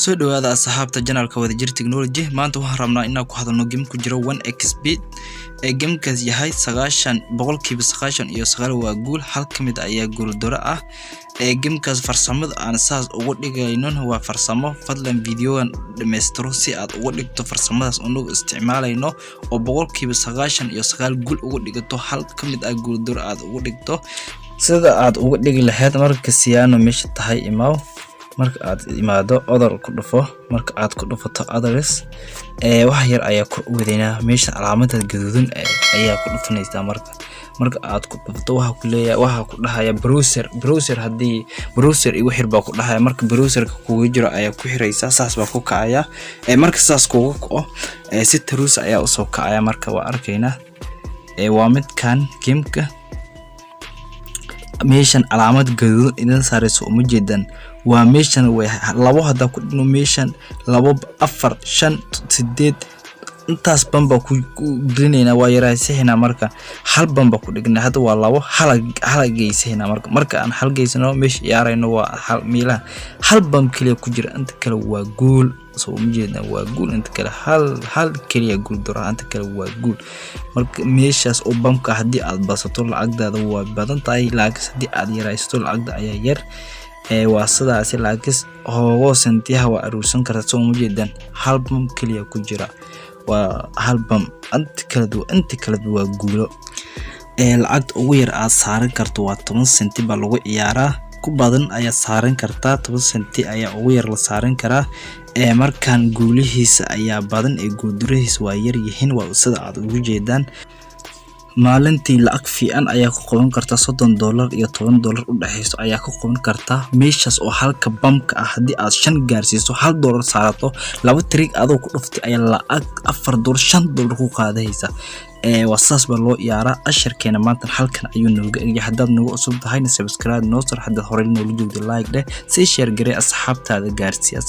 soo dhawaada asxaabta channelka Wadajir Technology maanta waxaan rabnaa inaan ku hadalno game ku jiro 1xb gamekaas yahay 90% iyo 9 waa guul hal kamid ayaa guul dora ah gamekaas farsamada aan saas ugu dhigayno waa farsamo fadlan videogan dhameystiro si aad ugu dhigto farsamadaas oo isticmaalayno oo 90% iyo 9 guul ugu dhigato hal kamid ah guul dora aad ugu dhigto sida aad ugu dhigi lahayd marka siyaano meesha tahay imaaw marka aad imaado odol ku dhufo marka aad ku dhufato others wax yar ayaa ku weedeena meesha calaamada gaduudan ayaa ku dhufanaysa marka aad ku dhufto waxa ku dhahaya browser hadii browser igu xirba ku dhahaya marka browserka kugu jiro ayaa ku xiraysa saas baa ku kacaya marka saas kugu kaco si taruus ayaa u soo kacaya marka waa arkayna waa midkan gameka meeshan calaamad gaduudan idan saarayso uma jeedan waa meeshan way labo hada ku dhino meeshan 2 4 5 8 intaas bamba ku gelinayna waa yaraysayna marka hal bamba ku dhigna hada waa labo hal geysayna marka aan hal geysano meesha yaarayno waa hal meela hal bam kaliya ku jira inta kale waa guul soo uma jeedna waa guul inta kale hal kaliya guul dora inta kale waa guul marka meeshaas oo bamka hadii aad basato lacagdaada waa badan tahay laakiin hadii aad yaraysto lacagda ayaa yar waa sidaas laakiin hoogo santiyaha waa aruursan kartaa soo uma jeedan hal bam kaliya ku jira waa hal bam inta kale waa guulo lacagta ugu yar aad saaran karto waa 10 senti baa lagu ciyaaraa ku badan ayaa saaran kartaa 10 senti ayaa ugu yar la saaran karaa markaan guulihiisa ayaa badan guuldurihiisa waa yar yihiin waa sida aad ugu jeedaan maalintii lacag fiican ayaa ku qaban kartaa $30 iyo $10 u dhaxayso ayaa ku qaban kartaa meeshaas oo halka bamka ah hadii aad 5 gaarsiiso $1 saarato laba trick adoo ku dhuftay ayaa lacag $4 $5 ku qaadaysa wasaas baa loo ciyaaraa asharkeena maanta halkan ayuu nooga eegay hadaad nagu cusub tahay subscribe noo sar hada hore noola joogto like si share garee asxaabtaada gaarsiiya